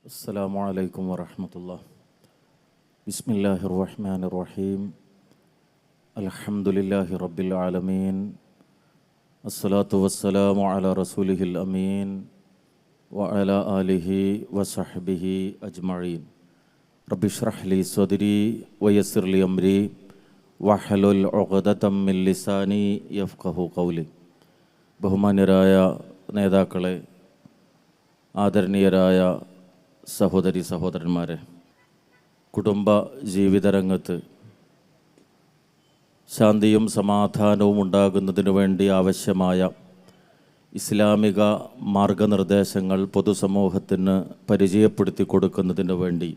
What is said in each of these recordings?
السلام عليكم ورحمة الله. بسم الله الرحمن الرحيم. الحمد لله رب العالمين. الصلاة والسلام على رسوله الأمين وعلى آله وصحبه أجمعين. رب اشرح لي صدري ويسر لي أمري واحلل عقدة من لساني يفقه قولي. ബഹുമാന്യരായ നേതാക്കളെ, ആദരണീയരായ സഹോദരി സഹോദരന്മാരെ, കുടുംബ ജീവിതരംഗത്ത് ശാന്തിയും സമാധാനവും ഉണ്ടാകുന്നതിനു വേണ്ടി ആവശ്യമായ ഇസ്ലാമിക മാർഗനിർദ്ദേശങ്ങൾ പൊതുസമൂഹത്തിന് പരിചയപ്പെടുത്തി കൊടുക്കുന്നതിനു വേണ്ടി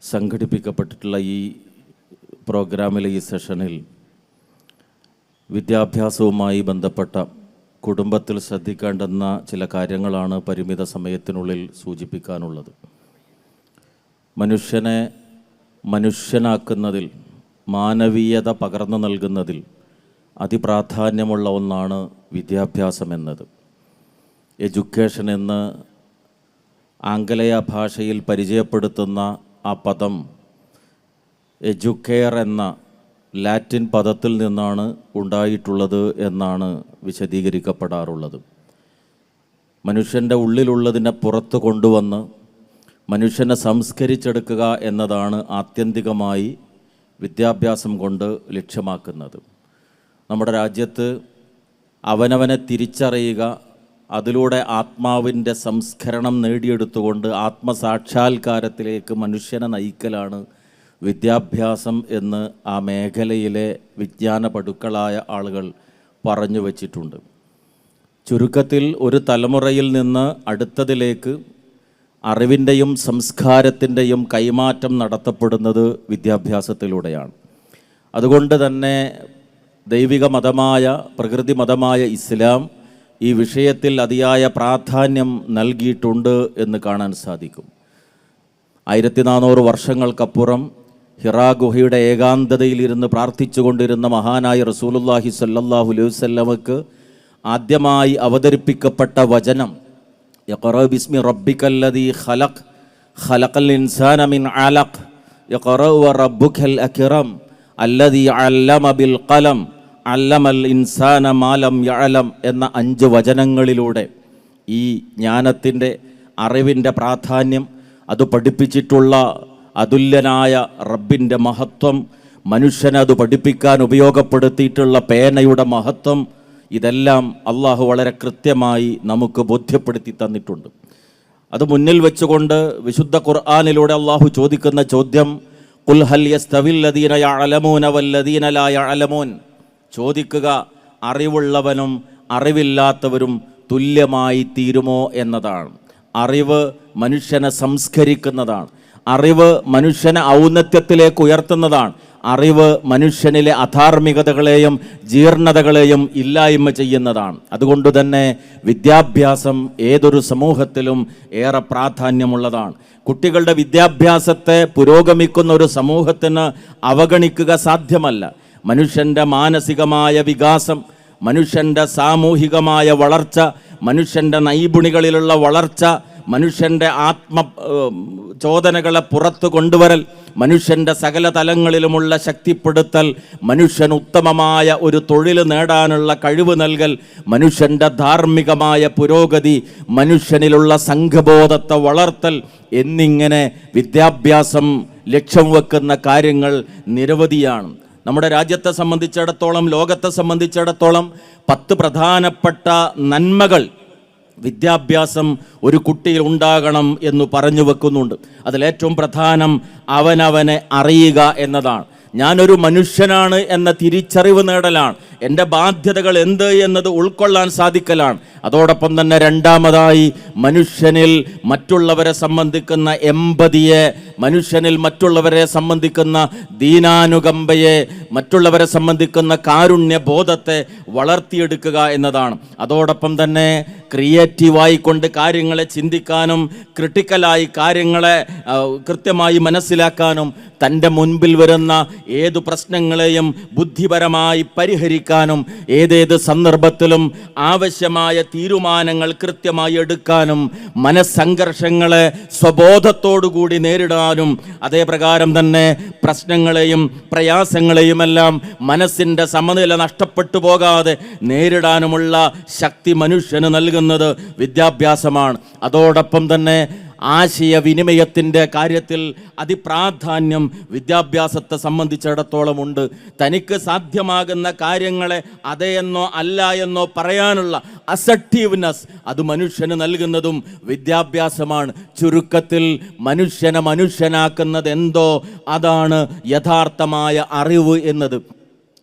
സംഘടിപ്പിക്കപ്പെട്ടിട്ടുള്ള ഈ പ്രോഗ്രാമിലെ ഈ സെഷനിൽ വിദ്യാഭ്യാസവുമായി ബന്ധപ്പെട്ട കുടുംബത്തിൽ ശ്രദ്ധിക്കേണ്ടുന്ന ചില കാര്യങ്ങളാണ് പരിമിത സമയത്തിനുള്ളിൽ സൂചിപ്പിക്കാനുള്ളത്. മനുഷ്യനെ മനുഷ്യനാക്കുന്നതിൽ, മാനവീയത പകർന്നു നൽകുന്നതിൽ അതിപ്രാധാന്യമുള്ള ഒന്നാണ് വിദ്യാഭ്യാസം എന്നത്. എഡ്യൂക്കേഷൻ എന്ന് ആംഗലേയ ഭാഷയിൽ പരിചയപ്പെടുത്തുന്ന ആ പദം എഡ്യൂക്കെയർ എന്ന ലാറ്റിൻ പദത്തിൽ നിന്നാണ് ഉണ്ടായിട്ടുള്ളത് എന്നാണ് വിശദീകരിക്കപ്പെടാറുള്ളത്. മനുഷ്യൻ്റെ ഉള്ളിലുള്ളതിനെ പുറത്തു കൊണ്ടുവന്ന് മനുഷ്യനെ സംസ്കരിച്ചെടുക്കുക എന്നതാണ് ആത്യന്തികമായി വിദ്യാഭ്യാസം കൊണ്ട് ലക്ഷ്യമാക്കുന്നത്. നമ്മുടെ രാജ്യത്ത് അവനവനെ തിരിച്ചറിയുക, അതിലൂടെ ആത്മാവിൻ്റെ സംസ്കരണം നേടിയെടുത്തുകൊണ്ട് ആത്മസാക്ഷാത്കാരത്തിലേക്ക് മനുഷ്യനെ നയിക്കലാണ് വിദ്യാഭ്യാസം എന്ന് ആ മേഖലയിലെ വിജ്ഞാന പടുക്കളായ ആളുകൾ പറഞ്ഞു വച്ചിട്ടുണ്ട്. ചുരുക്കത്തിൽ, ഒരു തലമുറയിൽ നിന്ന് അടുത്തതിലേക്ക് അറിവിൻ്റെയും സംസ്കാരത്തിൻ്റെയും കൈമാറ്റം നടത്തപ്പെടുന്നത് വിദ്യാഭ്യാസത്തിലൂടെയാണ്. അതുകൊണ്ട് തന്നെ ദൈവിക മതമായ, പ്രകൃതി മതമായ ഇസ്ലാം ഈ വിഷയത്തിൽ അതിയായ പ്രാധാന്യം നൽകിയിട്ടുണ്ട് എന്ന് കാണാൻ സാധിക്കും. 1400 വർഷങ്ങൾക്കപ്പുറം ഹിറാ ഗുഹയുടെ ഏകാന്തതയിലിരുന്ന് പ്രാർത്ഥിച്ചു കൊണ്ടിരുന്ന മഹാനായ റസൂലുള്ളാഹി സ്വല്ലല്ലാഹു അലൈഹി വസല്ലമക്ക് ആദ്യമായി അവതരിപ്പിക്കപ്പെട്ട വചനം യഖറ ബിസ്മി റബ്ബിക്കല്ലദീ ഖലഖ് ഖലഖൽ ഇൻസാന മിൻ അലഖ് യഖറ വറബ്ബുക്കൽ അക്റം അല്ലദീ അല്ലമ ബിൽ ഖലം അല്ലമൽ ഇൻസാന മാ ലം യഅലം എന്ന 5 വചനങ്ങളിലൂടെ ഈ ജ്ഞാനത്തിൻ്റെ, അറിവിൻ്റെ പ്രാധാന്യം, അത് പഠിപ്പിച്ചിട്ടുള്ള അതുല്യനായ റബ്ബിൻ്റെ മഹത്വം, മനുഷ്യനത് പഠിപ്പിക്കാൻ ഉപയോഗപ്പെടുത്തിയിട്ടുള്ള പേനയുടെ മഹത്വം, ഇതെല്ലാം അള്ളാഹു വളരെ കൃത്യമായി നമുക്ക് ബോധ്യപ്പെടുത്തി തന്നിട്ടുണ്ട്. അത് മുന്നിൽ വെച്ചുകൊണ്ട് വിശുദ്ധ ഖുർആനിലൂടെ അള്ളാഹു ചോദിക്കുന്ന ചോദ്യം, ഖുൽ ഹൽ യസ്തവിൽ ലദീന യഅലമൂന വല്ലദീന ലാ യഅലമൂൻ, ചോദിക്കുക, അറിവുള്ളവനും അറിവില്ലാത്തവരും തുല്യമായി തീരുമോ എന്നതാണ്. അറിവ് മനുഷ്യനെ സംസ്കരിക്കുന്നതാണ്. അറിവ് മനുഷ്യനെ ഔന്നത്യത്തിലേക്ക് ഉയർത്തുന്നതാണ്. അറിവ് മനുഷ്യനിലെ അധാർമികതകളെയും ജീർണതകളെയും ഇല്ലായ്മ ചെയ്യുന്നതാണ്. അതുകൊണ്ട് തന്നെ വിദ്യാഭ്യാസം ഏതൊരു സമൂഹത്തിലും ഏറെ പ്രാധാന്യമുള്ളതാണ്. കുട്ടികളുടെ വിദ്യാഭ്യാസത്തെ പുരോഗമിക്കുന്ന ഒരു സമൂഹത്തിന് അവഗണിക്കുക സാധ്യമല്ല. മനുഷ്യൻ്റെ മാനസികമായ വികാസം, മനുഷ്യൻ്റെ സാമൂഹികമായ വളർച്ച, മനുഷ്യൻ്റെ നൈപുണികളിലുള്ള വളർച്ച, മനുഷ്യൻ്റെ ചോദനകളെ പുറത്തു കൊണ്ടുവരൽ, മനുഷ്യൻ്റെ സകല തലങ്ങളിലുമുള്ള ശക്തിപ്പെടുത്തൽ, മനുഷ്യന് ഉത്തമമായ ഒരു തൊഴിൽ നേടാനുള്ള കഴിവ് നൽകൽ, മനുഷ്യൻ്റെ ധാർമ്മികമായ പുരോഗതി, മനുഷ്യനിലുള്ള സംഘബോധത്തെ വളർത്തൽ എന്നിങ്ങനെ വിദ്യാഭ്യാസം ലക്ഷ്യം വെക്കുന്ന കാര്യങ്ങൾ നിരവധിയാണ്. നമ്മുടെ രാജ്യത്തെ സംബന്ധിച്ചിടത്തോളം, ലോകത്തെ സംബന്ധിച്ചിടത്തോളം 10 പ്രധാനപ്പെട്ട നന്മകൾ വിദ്യാഭ്യാസം ഒരു കുട്ടിയിൽ ഉണ്ടാകണം എന്ന് പറഞ്ഞു വെക്കുന്നുണ്ട്. അതിലേറ്റവും പ്രധാനം അവനവനെ അറിയുക എന്നതാണ്. ഞാനൊരു മനുഷ്യനാണ് എന്ന തിരിച്ചറിവ് നേടലാണ്. എൻ്റെ ബാധ്യതകൾ എന്ത് എന്നത് ഉൾക്കൊള്ളാൻ സാധിക്കലാണ്. അതോടൊപ്പം തന്നെ രണ്ടാമതായി മനുഷ്യനിൽ മറ്റുള്ളവരെ സംബന്ധിക്കുന്ന എമ്പതിയെ, മനുഷ്യനിൽ മറ്റുള്ളവരെ സംബന്ധിക്കുന്ന ദീനാനുകമ്പയെ, മറ്റുള്ളവരെ സംബന്ധിക്കുന്ന കാരുണ്യബോധത്തെ വളർത്തിയെടുക്കുക എന്നതാണ്. അതോടൊപ്പം തന്നെ ക്രിയേറ്റീവായി കൊണ്ട് കാര്യങ്ങളെ ചിന്തിക്കാനും ക്രിട്ടിക്കലായി കാര്യങ്ങളെ കൃത്യമായി മനസ്സിലാക്കാനും തൻ്റെ മുൻപിൽ വരുന്ന ഏതു പ്രശ്നങ്ങളെയും ബുദ്ധിപരമായി പരിഹരിക്കാനും ഏതേത് സന്ദർഭത്തിലും ആവശ്യമായ തീരുമാനങ്ങൾ കൃത്യമായി എടുക്കാനും മനസ്സംഘർഷങ്ങളെ സ്വബോധത്തോടുകൂടി നേരിടാനും അതേപ്രകാരം തന്നെ പ്രശ്നങ്ങളെയും പ്രയാസങ്ങളെയുമെല്ലാം മനസ്സിൻ്റെ സമനില നഷ്ടപ്പെട്ടു പോകാതെ നേരിടാനുമുള്ള ശക്തി മനുഷ്യന് നൽകുന്നത് വിദ്യാഭ്യാസമാണ്. അതോടൊപ്പം തന്നെ ആശയവിനിമയത്തിൻ്റെ കാര്യത്തിൽ അതിപ്രാധാന്യം വിദ്യാഭ്യാസത്തെ സംബന്ധിച്ചിടത്തോളം ഉണ്ട്. തനിക്ക് സാധ്യമാകുന്ന കാര്യങ്ങളെ അതെ എന്നോ അല്ല എന്നോ പറയാനുള്ള അസർട്ടീവ്നെസ് അത് മനുഷ്യന് നൽകുന്നതും വിദ്യാഭ്യാസമാണ്. ചുരുക്കത്തിൽ മനുഷ്യനെ മനുഷ്യനാക്കുന്നത് എന്തോ അതാണ് യഥാർത്ഥമായ അറിവ് എന്നത്.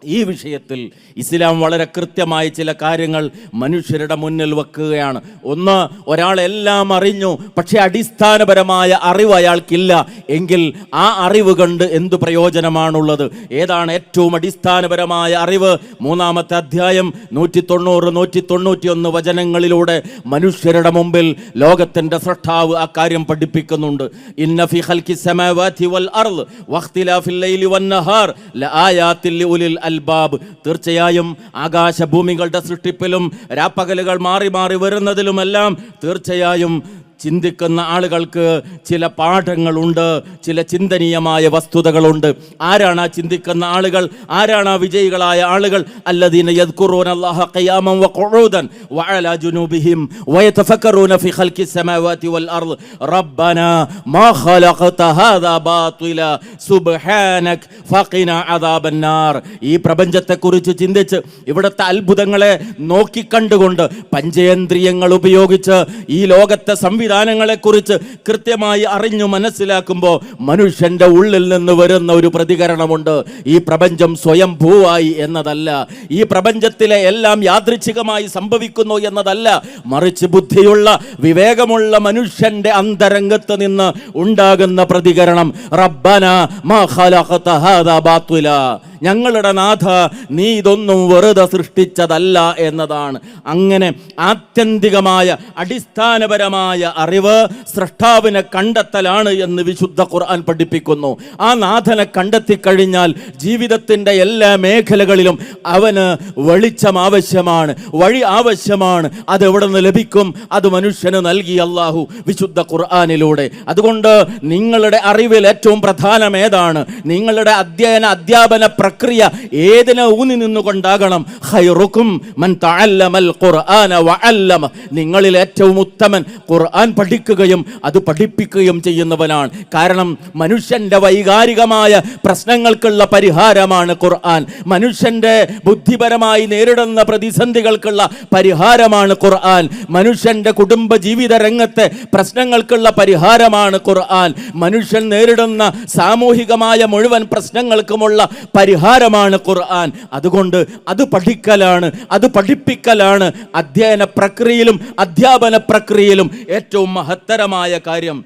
ഈ വിഷയത്തിൽ ഇസ്ലാം വളരെ കൃത്യമായി ചില കാര്യങ്ങൾ മനുഷ്യരുടെ മുന്നിൽ വെക്കുകയാണ്. ഒന്ന്, ഒരാളെല്ലാം അറിഞ്ഞു, പക്ഷേ അടിസ്ഥാനപരമായ അറിവ് അയാൾക്കില്ല എങ്കിൽ ആ അറിവ് കൊണ്ട് എന്തു പ്രയോജനമാണുള്ളത്? ഏതാണ് ഏറ്റവും അടിസ്ഥാനപരമായ അറിവ്? 3-ാമത്തെ അധ്യായം 190, 191 വചനങ്ങളിലൂടെ മനുഷ്യരുടെ മുമ്പിൽ ലോകത്തിൻ്റെ സൃഷ്ടാവ് ആ കാര്യം പഠിപ്പിക്കുന്നുണ്ട്. ഇന്ന ഫി ഖൽഖി സമാവാതി വൽ അർള് വഖ്തിലാഫിൽ ലൈലി വന്നഹാർ ലആയാതിൽ ലിഉലിൽ അൽബാബ്. തീർച്ചയായും ആകാശഭൂമികളുടെ സൃഷ്ടിപ്പിലും രാപ്പകലുകൾ മാറി മാറി വരുന്നതിലുമെല്ലാം തീർച്ചയായും ചിന്തിക്കുന്ന ആളുകൾക്ക് ചില പാഠങ്ങളുണ്ട്, ചില ചിന്തനീയമായ വസ്തുതകളുണ്ട്. ആരാണ് ആ ചിന്തിക്കുന്ന ആളുകൾ? ആരാണ് ആ വിജയികളായ ആളുകൾ? അല്ലദീന യദ്കുറൂന അല്ലാഹ ഖിയാമൻ വഖുഊദൻ വഅലാ ജുനൂബിഹിം വയതഫക്കറൂന ഫി ഖൽഖിസ് സമാവാതി വൽ അർള് റബ്ബനാ മാ ഖലഖത ഹാദാ ബാതില സുബ്ഹാനക ഫഖിനാ അദാബന്നാർ. ഈ പ്രപഞ്ചത്തെക്കുറിച്ച് ചിന്തിച്ച് ഇവിടുത്തെ അത്ഭുതങ്ങളെ നോക്കിക്കണ്ടുകൊണ്ട് പഞ്ചേന്ദ്രിയങ്ങൾ ഉപയോഗിച്ച് ഈ ലോകത്തെ സംവിധാനങ്ങളെക്കുറിച്ച് കൃത്യമായി അറിഞ്ഞു മനസ്സിലാക്കുമ്പോൾ മനുഷ്യൻ്റെ ഉള്ളിൽ നിന്ന് വരുന്ന ഒരു പ്രതികരണമുണ്ട്. ഈ പ്രപഞ്ചം സ്വയംഭൂവായി എന്നതല്ല, ഈ പ്രപഞ്ചത്തിലെ എല്ലാം യാദൃച്ഛികമായി സംഭവിക്കുന്നു എന്നതല്ല, മറിച്ച് ബുദ്ധിയുള്ള വിവേകമുള്ള മനുഷ്യൻ്റെ അന്തരംഗത്ത് നിന്ന് ഉണ്ടാകുന്ന പ്രതികരണം റബ്ബനാ മാ ഖലഖത ഹാദാ ബാതില, ഞങ്ങളുടെ നാഥ നീ ഇതൊന്നും വെറുതെ സൃഷ്ടിച്ചതല്ല എന്നതാണ്. അങ്ങനെ ആത്യന്തികമായ അടിസ്ഥാനപരമായ അറിവ് സൃഷ്ടാവിനെ കണ്ടെത്തലാണ് എന്ന് വിശുദ്ധ ഖുർആൻ പഠിപ്പിക്കുന്നു. ആ നാഥനെ കണ്ടെത്തിക്കഴിഞ്ഞാൽ ജീവിതത്തിൻ്റെ എല്ലാ മേഖലകളിലും അവന് വെളിച്ചം ആവശ്യമാണ്, വഴി ആവശ്യമാണ്. അതെവിടെ നിന്ന് ലഭിക്കും? അത് മനുഷ്യന് നൽകി അല്ലാഹു വിശുദ്ധ ഖുർആനിലൂടെ. അതുകൊണ്ട് നിങ്ങളുടെ അറിവിൽ ഏറ്റവും പ്രധാനം ഏതാണ്? നിങ്ങളുടെ അധ്യാപന പ്രക്രിയ ഏതിനെ ഊന്നി നിന്നുകൊണ്ടാകണം? ഖൈറുക്കും മൻ തഅല്ലമൽ ഖുർആന വഅല്ലമ. നിങ്ങളിൽ ഏറ്റവും ഉത്തമൻ ഖുർആൻ പഠിക്കുകയും അത് പഠിപ്പിക്കുകയും ചെയ്യുന്നവനാണ്. കാരണം മനുഷ്യന്റെ വൈകാരികമായ പ്രശ്നങ്ങൾക്കുള്ള പരിഹാരമാണ് ഖുർആൻ. മനുഷ്യന്റെ ബുദ്ധിപരമായി നേരിടുന്ന പ്രതിസന്ധികൾക്കുള്ള പരിഹാരമാണ് ഖുർആൻ. മനുഷ്യന്റെ കുടുംബ ജീവിത രംഗത്തെ പ്രശ്നങ്ങൾക്കുള്ള പരിഹാരമാണ് ഖുർആൻ. മനുഷ്യൻ നേരിടുന്ന സാമൂഹികമായ മുഴുവൻ പ്രശ്നങ്ങൾക്കുമുള്ള പരിഹാരമാണ് ഖുർആൻ. അതുകൊണ്ട് അത് പഠിക്കലാണ്, അത് പഠിപ്പിക്കലാണ് അധ്യയന പ്രക്രിയയിലും അധ്യാപന പ്രക്രിയയിലും ഏറ്റവും മഹത്തരമായ കാര്യം.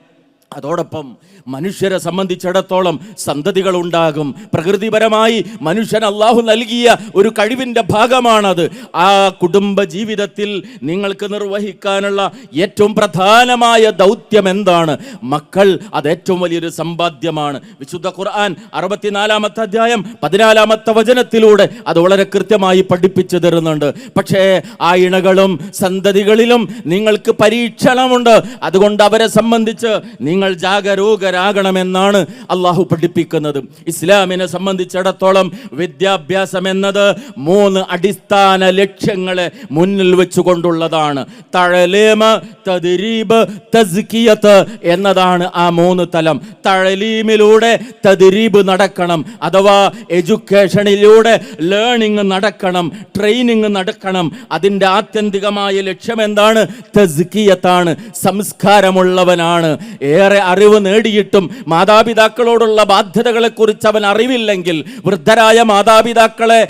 അതോടൊപ്പം മനുഷ്യരെ സംബന്ധിച്ചിടത്തോളം സന്തതികൾ ഉണ്ടാകും. പ്രകൃതിപരമായി മനുഷ്യൻ അള്ളാഹു നൽകിയ ഒരു കഴിവിൻ്റെ ഭാഗമാണത്. ആ കുടുംബ ജീവിതത്തിൽ നിങ്ങൾക്ക് നിർവഹിക്കാനുള്ള ഏറ്റവും പ്രധാനമായ ദൗത്യം എന്താണ്? മക്കൾ അത് ഏറ്റവും വലിയൊരു സമ്പാദ്യമാണ്. വിശുദ്ധ ഖുർആൻ 64-ാമത്തെ അധ്യായം 14-ാമത്തെ വചനത്തിലൂടെ അത് വളരെ കൃത്യമായി പഠിപ്പിച്ചു തരുന്നുണ്ട്. പക്ഷേ ആ ഇണകളും സന്തതികളിലും നിങ്ങൾക്ക് പരീക്ഷണമുണ്ട്. അതുകൊണ്ട് അവരെ സംബന്ധിച്ച് നിങ്ങൾ ജാഗരൂകരാകണമെന്നാണ് അള്ളാഹു പഠിപ്പിക്കുന്നത്. ഇസ്ലാമിനെ സംബന്ധിച്ചിടത്തോളം വിദ്യാഭ്യാസം എന്നത് 3 അടിസ്ഥാന ലക്ഷ്യങ്ങളെ മുന്നിൽ വെച്ചുകൊണ്ടുള്ളതാണ്. തഅലീമ്, തദ്രീബ്, തസ്കിയത്ത് എന്നതാണ് ആ 3 തലം. തഅലീമിലൂടെ തദ്രീബ് നടക്കണം, അഥവാ എഡ്യൂക്കേഷനിലൂടെ ലേണിംഗ് നടക്കണം, ട്രെയിനിങ് നടക്കണം. അതിൻ്റെ ആത്യന്തികമായ ലക്ഷ്യം എന്താണ്? തസ്കിയത്താണ്, സംസ്കാരമുള്ളവനാണ്. ഏറെ അറിവ് നേടിയിട്ട് ഉണ്ടായിട്ടും മാതാപിതാക്കളോടുള്ള ബാധ്യതകളെക്കുറിച്ച് അവൻ അറിവില്ലെങ്കിൽ, വൃദ്ധരായ മാതാപിതാക്കളെ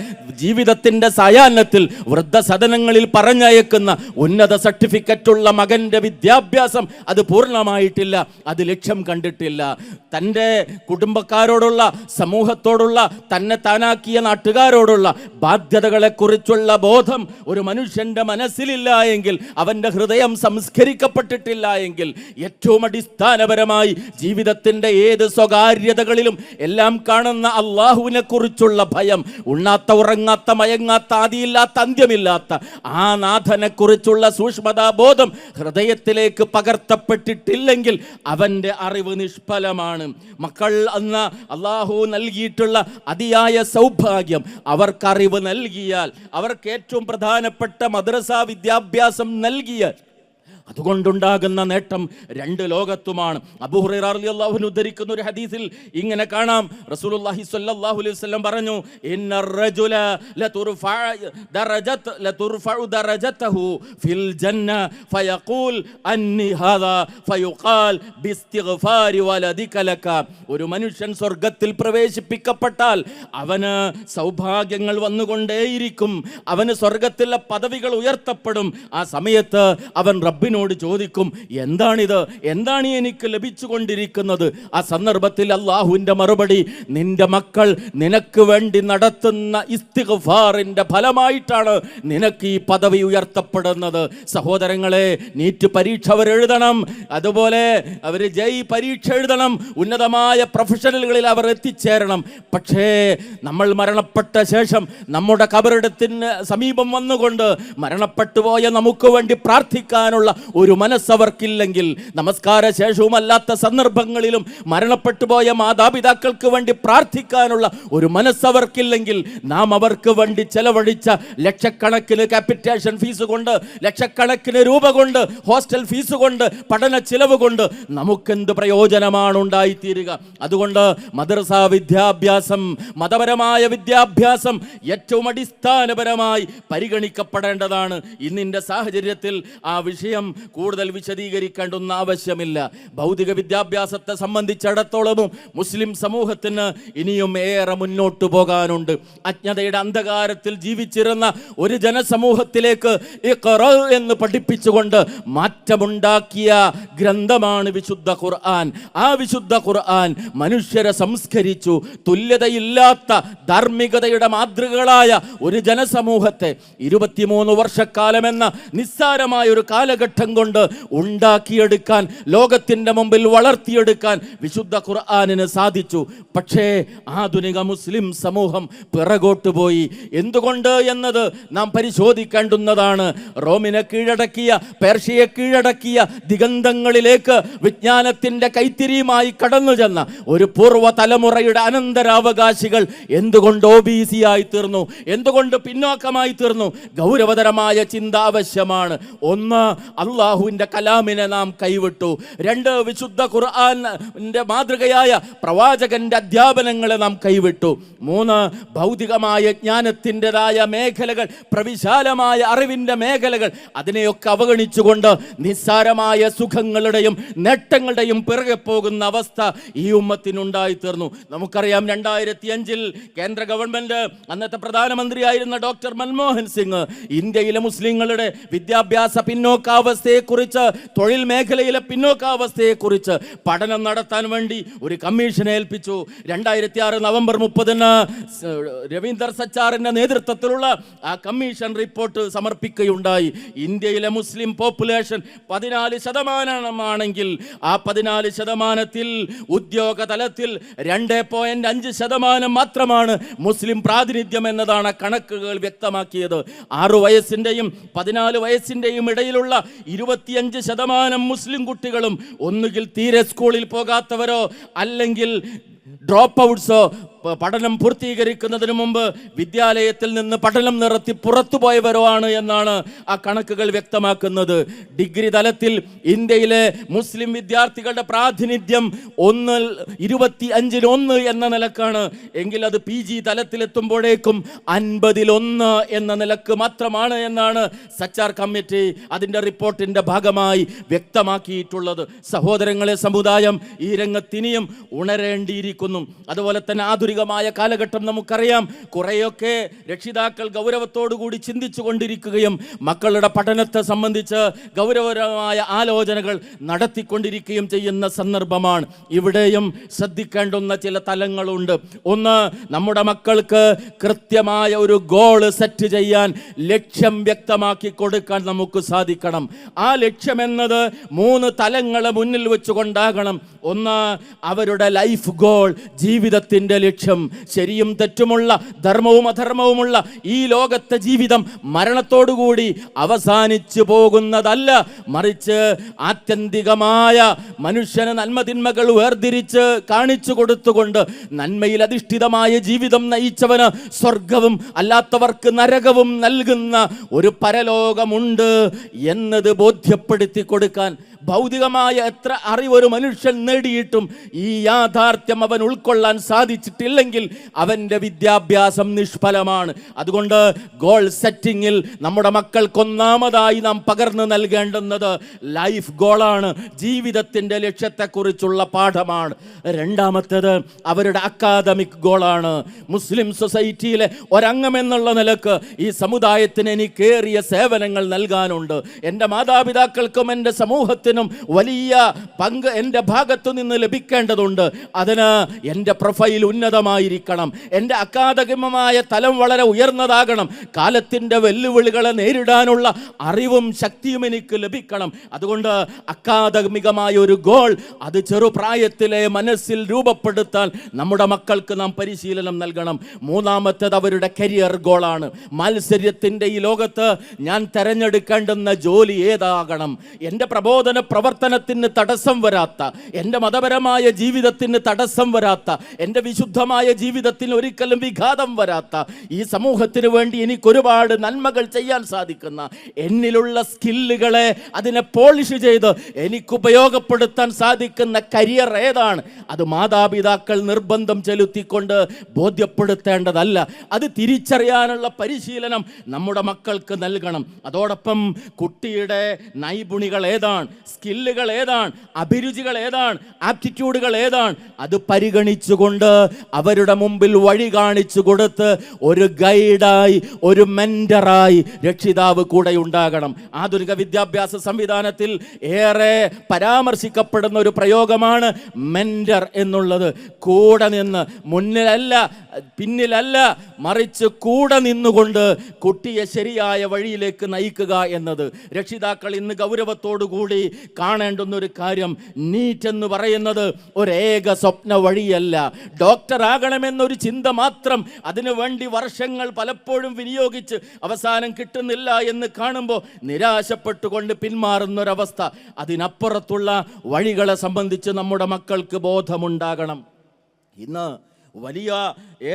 ജീവിതത്തിന്റെ സായാഹ്നത്തിൽ വൃദ്ധസദനങ്ങളിൽ പറഞ്ഞയക്കുന്ന ഉന്നത സർട്ടിഫിക്കറ്റുള്ള മകന്റെ വിദ്യാഭ്യാസം അത് പൂർണ്ണമായിട്ടില്ല, അത് ലക്ഷ്യം കണ്ടിട്ടില്ല. തൻ്റെ കുടുംബക്കാരോടുള്ള, സമൂഹത്തോടുള്ള, തന്നെ താനാക്കിയ നാട്ടുകാരോടുള്ള ബാധ്യതകളെക്കുറിച്ചുള്ള ബോധം ഒരു മനുഷ്യന്റെ മനസ്സിലില്ല എങ്കിൽ, അവൻ്റെ ഹൃദയം സംസ്കരിക്കപ്പെട്ടിട്ടില്ല എങ്കിൽ, ഏറ്റവും അടിസ്ഥാനപരമായി ജീവിതത്തിന്റെ ഏത് സ്വകാര്യതകളിലും എല്ലാം കാണുന്ന അള്ളാഹുവിനെ കുറിച്ചുള്ള ഭയം, ഉണ്ണാത്ത ഉറങ്ങാത്ത മയങ്ങാത്ത ആദിയില്ലാത്ത അന്ത്യമില്ലാത്ത ആ നാഥനെ കുറിച്ചുള്ള സൂക്ഷ്മതാബോധം ഹൃദയത്തിലേക്ക് പകർത്തപ്പെട്ടിട്ടില്ലെങ്കിൽ അവൻ്റെ അറിവ് നിഷ്ഫലമാണ്. മക്കൾ എന്ന അള്ളാഹു നൽകിയിട്ടുള്ള അതിയായ സൗഭാഗ്യം അവർക്കറിവ് നൽകിയാൽ, അവർക്ക് ഏറ്റവും പ്രധാനപ്പെട്ട മദ്രസ വിദ്യാഭ്യാസം നൽകിയാൽ അതുകൊണ്ടുണ്ടാകുന്ന നേട്ടം രണ്ട് ലോകത്തുമാണ്. അബൂ ഹുറൈറ റളിയല്ലാഹു അൻഹു ഉദ്ധരിക്കുന്ന ഒരു ഹദീസിൽ ഇങ്ങനെ കാണാം, റസൂലുള്ളാഹി സ്വല്ലല്ലാഹു അലൈഹി വസല്ലം പറഞ്ഞു, ഇന്നർ റജുല ലതുർഫഉ ദറജതഹു ഫിൽ ജന്ന ഫയഖൂൽ അന്നി ഹാദാ ഫയുഖാൽ ബിസ്തിഗ്ഫാരി വലദിക ലക. ഒരു മനുഷ്യൻ സ്വർഗ്ഗത്തിൽ പ്രവേശിപ്പിക്കപ്പെട്ടാൽ അവന് സൗഭാഗ്യങ്ങൾ വന്നുകൊണ്ടേയിരിക്കും, അവന് സ്വർഗ്ഗത്തിലെ പദവികൾ ഉയർത്തപ്പെടും. ആ സമയത്ത് അവൻ റബ്ബിനോട് ചോദിക്കും, എന്താണിത്, എന്താണ് എനിക്ക് ലഭിച്ചുകൊണ്ടിരിക്കുന്നത്? ആ സന്ദർഭത്തിൽ അള്ളാഹുവിൻ്റെ മറുപടി, നിന്റെ മക്കൾ നിനക്ക് വേണ്ടി നടത്തുന്ന ഇസ്തിഗ്ഫാറിന്റെ ഫലമായിട്ടാണ് നിനക്ക് ഈ പദവി ഉയർത്തപ്പെടുന്നത്. സഹോദരങ്ങളെ, നീറ്റ് പരീക്ഷ അവർ എഴുതണം, അതുപോലെ അവർ ജയ് പരീക്ഷ എഴുതണം, ഉന്നതമായ പ്രൊഫഷണലുകളിൽ അവർ എത്തിച്ചേരണം. പക്ഷേ നമ്മൾ മരണപ്പെട്ട ശേഷം നമ്മുടെ ഖബറിടത്തിന് സമീപം വന്നുകൊണ്ട് മരണപ്പെട്ടു പോയ നമുക്ക് വേണ്ടി പ്രാർത്ഥിക്കാനുള്ള ഒരു മനസ്സവർക്കില്ലെങ്കിൽ, നമസ്കാര ശേഷവും അല്ലാത്ത സന്ദർഭങ്ങളിലും മരണപ്പെട്ടു പോയ മാതാപിതാക്കൾക്ക് വേണ്ടി പ്രാർത്ഥിക്കാനുള്ള ഒരു മനസ്സവർക്കില്ലെങ്കിൽ, നാം അവർക്ക് വേണ്ടി ചെലവഴിച്ച ലക്ഷക്കണക്കിന് ക്യാപിറ്റേഷൻ ഫീസ് കൊണ്ട്, ലക്ഷക്കണക്കിന് രൂപ കൊണ്ട്, ഹോസ്റ്റൽ ഫീസ് കൊണ്ട്, പഠന ചിലവ് കൊണ്ട് നമുക്കെന്ത് പ്രയോജനമാണ് ഉണ്ടായിത്തീരുക? അതുകൊണ്ട് മദ്രസ വിദ്യാഭ്യാസം, മതപരമായ വിദ്യാഭ്യാസം ഏറ്റവും അടിസ്ഥാനപരമായി പരിഗണിക്കപ്പെടേണ്ടതാണ്. ഇന്നിൻ്റെ സാഹചര്യത്തിൽ ആ വിഷയം കൂടുതൽ വിശദീകരിക്കേണ്ടുന്ന ആവശ്യമില്ല. ഭൗതിക വിദ്യാഭ്യാസത്തെ സംബന്ധിച്ചിടത്തോളവും മുസ്ലിം സമൂഹത്തിന് ഇനിയും ഏറെ മുന്നോട്ട് പോകാനുണ്ട്. അജ്ഞതയുടെ അന്ധകാരത്തിൽ ജീവിച്ചിരുന്ന ഒരു ജനസമൂഹത്തിലേക്ക് ഇഖ്റ എന്ന് പഠിപ്പിച്ചുകൊണ്ട് മാറ്റമുണ്ടാക്കിയ ഗ്രന്ഥമാണ് വിശുദ്ധ ഖുർആൻ. ആ വിശുദ്ധ ഖുർആൻ മനുഷ്യരെ സംസ്കരിച്ചു. തുല്യതയില്ലാത്ത ധാർമ്മികതയുടെ മാതൃകകളായ ഒരു ജനസമൂഹത്തെ 23 വർഷക്കാലമെന്ന നിസ്സാരമായ ഒരു കാലഘട്ടം കൊണ്ട് ഉണ്ടാക്കിയെടുക്കാൻ, ലോകത്തിൻ്റെ മുമ്പിൽ വളർത്തിയെടുക്കാൻ വിശുദ്ധ ഖുർആനിന് സാധിച്ചു. പക്ഷേ ആധുനിക മുസ്ലിം സമൂഹം പിറകോട്ട് പോയി. എന്തുകൊണ്ട് എന്നത് നാം പരിശോധിക്കേണ്ടുന്നതാണ്. റോമിനെ കീഴടക്കിയ, പേർഷ്യയെ കീഴടക്കിയ ദിഗന്ധങ്ങളിലേക്ക് വിജ്ഞാനത്തിൻ്റെ കൈത്തിരിയുമായി കടന്നു ചെന്ന ഒരു പൂർവ്വ തലമുറയുടെ അനന്തരാവകാശികൾ എന്തുകൊണ്ട് ഒബീസിയായി തീർന്നു, എന്തുകൊണ്ട് പിന്നോക്കമായി തീർന്നു? ഗൗരവതരമായ ചിന്ത ആവശ്യമാണ്. ഒന്ന്, അള്ളാഹുവിൻ്റെ കലാമിനെ നാം കൈവിട്ടു. 2, വിശുദ്ധ ഖുർആന്റെ മാതൃകയായ പ്രവാചകന്റെ അധ്യാപനങ്ങളെ നാം കൈവിട്ടു. 3, ഭൗതികമായ ജ്ഞാനത്തിൻ്റെതായ മേഖലകൾ, പ്രവിശാലമായ അറിവിൻ്റെ മേഖലകൾ, അതിനെയൊക്കെ അവഗണിച്ചുകൊണ്ട് നിസ്സാരമായ സുഖങ്ങളുടെയും നേട്ടങ്ങളുടെയും പിറകെ പോകുന്ന അവസ്ഥ ഈ ഉമ്മത്തിനുണ്ടായിത്തീർന്നു. നമുക്കറിയാം, 2005 കേന്ദ്ര ഗവൺമെന്റ്, അന്നത്തെ പ്രധാനമന്ത്രിയായിരുന്ന ഡോക്ടർ മൻമോഹൻ സിംഗ് ഇന്ത്യയിലെ മുസ്ലിങ്ങളുടെ വിദ്യാഭ്യാസ പിന്നോക്കാവസ്ഥയെക്കുറിച്ച്, തൊഴിൽ മേഖലയിലെ പിന്നോക്കാവസ്ഥയെക്കുറിച്ച് പഠനം നടത്താൻ വേണ്ടി ഒരു കമ്മീഷനെ ഏൽപ്പിച്ചു. 2006 നവംബർ 30 രവീന്ദർ സച്ചാറിന്റെ നേതൃത്വത്തിലുള്ള ആ കമ്മീഷൻ റിപ്പോർട്ട് സമർപ്പിക്കുകയുണ്ടായി. ഇന്ത്യയിലെ മുസ്ലിം പോപ്പുലേഷൻ 14% ആ 14%-ൽ ഉദ്യോഗ തലത്തിൽ 2.5% മാത്രമാണ് മുസ്ലിം പ്രാതിനിധ്യം എന്നതാണ് കണക്കുകൾ വ്യക്തമാക്കിയത്. 6 വയസ്സിൻ്റെയും 14 വയസ്സിൻ്റെയും ഇടയിലുള്ള 25% മുസ്ലിം കുട്ടികളും ഒന്നുകിൽ തീരെ സ്കൂളിൽ പോകാത്തവരോ അല്ലെങ്കിൽ ഡ്രോപ്പ് ഔട്ട്സോ പഠനം പൂർത്തീകരിക്കുന്നതിന് മുമ്പ് വിദ്യാലയത്തിൽ നിന്ന് പഠനം നിർത്തി പുറത്തുപോയവരോ ആണ് എന്നാണ് ആ കണക്കുകൾ വ്യക്തമാക്കുന്നത്. ഡിഗ്രി തലത്തിൽ ഇന്ത്യയിലെ മുസ്ലിം വിദ്യാർത്ഥികളുടെ പ്രാതിനിധ്യം 25-1 എന്ന നിലക്കാണ്. എങ്കിൽ അത് PG തലത്തിലെത്തുമ്പോഴേക്കും 50-1 എന്ന നിലക്ക് മാത്രമാണ് എന്നാണ് സച്ചാർ കമ്മിറ്റി അതിൻ്റെ റിപ്പോർട്ടിൻ്റെ ഭാഗമായി വ്യക്തമാക്കിയിട്ടുള്ളത്. സഹോദരങ്ങളെ, സമുദായം ഈ രംഗത്തിനിയും ഉണരേണ്ടിയിരിക്കുന്നു. അതുപോലെ തന്നെ ആധുനികമായ കാലഘട്ടം നമുക്കറിയാം. കുറേയൊക്കെ രക്ഷിതാക്കൾ ഗൗരവത്തോടു കൂടി ചിന്തിച്ചു കൊണ്ടിരിക്കുകയും മക്കളുടെ പഠനത്തെ സംബന്ധിച്ച് ഗൗരവപരമായ ആലോചനകൾ നടത്തിക്കൊണ്ടിരിക്കുകയും ചെയ്യുന്ന സന്ദർഭമാണ്. ഇവിടെയും ശ്രദ്ധിക്കേണ്ടുന്ന ചില തലങ്ങളുണ്ട്. ഒന്ന്, നമ്മുടെ മക്കൾക്ക് കൃത്യമായ ഒരു ഗോൾ സെറ്റ് ചെയ്യാൻ, ലക്ഷ്യം വ്യക്തമാക്കി കൊടുക്കാൻ നമുക്ക് സാധിക്കണം. ആ ലക്ഷ്യം എന്നത് 3 തലങ്ങളെ മുന്നിൽ വെച്ചുകൊണ്ടാകണം. ഒന്ന്, അവരുടെ ലൈഫ് ഗോൾ, ജീവിതത്തിൻ്റെ ലക്ഷ്യം. ശരിയും തെറ്റുമുള്ള, ധർമ്മവും അധർമ്മവുമുള്ള ഈ ലോകത്തെ ജീവിതം മരണത്തോടുകൂടി അവസാനിച്ചു പോകുന്നതല്ല, മറിച്ച് ആത്യന്തികമായ മനുഷ്യന് നന്മതിന്മകൾ വേർതിരിച്ച് കാണിച്ചു കൊടുത്തുകൊണ്ട് നന്മയിൽ അധിഷ്ഠിതമായ ജീവിതം നയിച്ചവന് സ്വർഗവും അല്ലാത്തവർക്ക് നരകവും നൽകുന്ന ഒരു പരലോകമുണ്ട് എന്നത് ബോധ്യപ്പെടുത്തി കൊടുക്കാൻ ഭൗതികമായ എത്ര അറിവൊരു മനുഷ്യൻ നേടിയിട്ടും ഈ യാഥാർത്ഥ്യം അവൻ ഉൾക്കൊള്ളാൻ സാധിച്ചിട്ടില്ലെങ്കിൽ അവൻ്റെ വിദ്യാഭ്യാസം നിഷ്ഫലമാണ്. അതുകൊണ്ട് ഗോൾ സെറ്റിങ്ങിൽ നമ്മുടെ മക്കൾക്കൊന്നാമതായി നാം പകർന്നു നൽകേണ്ടുന്നത് ലൈഫ് ഗോളാണ്, ജീവിതത്തിൻ്റെ ലക്ഷ്യത്തെക്കുറിച്ചുള്ള പാഠമാണ്. രണ്ടാമത്തേത് അവരുടെ അക്കാദമിക് ഗോളാണ്. മുസ്ലിം സൊസൈറ്റിയിലെ ഒരംഗം എന്നുള്ള നിലക്ക് ഈ സമുദായത്തിന് എനിക്കേറിയ സേവനങ്ങൾ നൽകാനുണ്ട്. എൻ്റെ മാതാപിതാക്കൾക്കും എൻ്റെ സമൂഹത്തിനും വലിയ പങ്ക് എൻ്റെ ഭാഗത്തു നിന്ന് ലഭിക്കേണ്ടതുണ്ട്. അതിന് എൻ്റെ പ്രൊഫൈൽ ഉന്നതമായിരിക്കണം, എൻ്റെ അക്കാദമികമായ തലം വളരെ ഉയർന്നതാകണം, കാലത്തിൻ്റെ വെല്ലുവിളികളെ നേരിടാനുള്ള അറിവും ശക്തിയും എനിക്ക് ലഭിക്കണം. അതുകൊണ്ട് അക്കാദമികമായ ഒരു ഗോൾ അത് ചെറുപ്രായത്തിലെ മനസ്സിൽ രൂപപ്പെടുത്താൻ നമ്മുടെ മക്കൾക്ക് നാം പരിശീലനം നൽകണം. മൂന്നാമത്തേത് അവരുടെ കരിയർ ഗോളാണ്. മത്സര്യത്തിൻ്റെ ഈ ലോകത്ത് ഞാൻ തിരഞ്ഞെടുക്കേണ്ടുന്ന ജോലി ഏതാകണം, എൻ്റെ പ്രബോധന പ്രവർത്തനത്തിന് തടസ്സം വരാത്ത, എൻ്റെ മതപരമായ ജീവിതത്തിന് തടസ്സം വരാത്ത, എൻ്റെ വിശുദ്ധമായ ജീവിതത്തിന് ഒരിക്കലും വിഘാതം വരാത്ത, ഈ സമൂഹത്തിന് വേണ്ടി എനിക്കൊരുപാട് നന്മകൾ ചെയ്യാൻ സാധിക്കുന്ന എന്നിലുള്ള സ്കില്ലുകളെ അതിനെ പോളിഷ് ചെയ്ത് എനിക്ക് ഉപയോഗപ്പെടുത്താൻ സാധിക്കുന്ന കരിയർ ഏതാണ്, അത് മാതാപിതാക്കൾ നിർബന്ധം ചെലുത്തിക്കൊണ്ട് ബോധ്യപ്പെടുത്തേണ്ടതല്ല. അത് തിരിച്ചറിയാനുള്ള പരിശീലനം നമ്മുടെ മക്കൾക്ക് നൽകണം. അതോടൊപ്പം കുട്ടിയുടെ നൈപുണികൾ ഏതാണ്, സ്കില്ലുകൾ ഏതാണ്, അഭിരുചികൾ ഏതാണ്, ആപ്റ്റിറ്റ്യൂഡുകൾ ഏതാണ്, അത് പരിഗണിച്ചുകൊണ്ട് അവരുടെ മുമ്പിൽ വഴി കാണിച്ചു കൊടുത്ത് ഒരു ഗൈഡായി, ഒരു മെന്ററായി രക്ഷിതാവ് കൂടെ ഉണ്ടാകണം. ആധുനിക വിദ്യാഭ്യാസ സംവിധാനത്തിൽ ഏറെ പരാമർശിക്കപ്പെടുന്ന ഒരു പ്രയോഗമാണ് മെന്റർ എന്നുള്ളത്. കൂടെ നിന്ന്, മുന്നിലല്ല പിന്നിലല്ല, മറിച്ച് കൂടെ നിന്നുകൊണ്ട് കുട്ടിയെ ശരിയായ വഴിയിലേക്ക് നയിക്കുക എന്നത്. രക്ഷിതാക്കൾ ഇന്ന് ഗൗരവത്തോടു കൂടി കാണേണ്ടുന്ന ഒരു കാര്യം, നീറ്റ് എന്ന് പറയുന്നത് ഒരേക സ്വപ്ന വഴിയല്ല. ഡോക്ടറാകണമെന്നൊരു ചിന്ത മാത്രം, അതിനു വേണ്ടി വർഷങ്ങൾ പലപ്പോഴും വിനിയോഗിച്ച് അവസാനം കിട്ടുന്നില്ല എന്ന് കാണുമ്പോൾ നിരാശപ്പെട്ടുകൊണ്ട് പിന്മാറുന്നൊരവസ്ഥ. അതിനപ്പുറത്തുള്ള വഴികളെ സംബന്ധിച്ച് നമ്മുടെ മക്കൾക്ക് ബോധമുണ്ടാകണം. ഇന്ന് വലിയ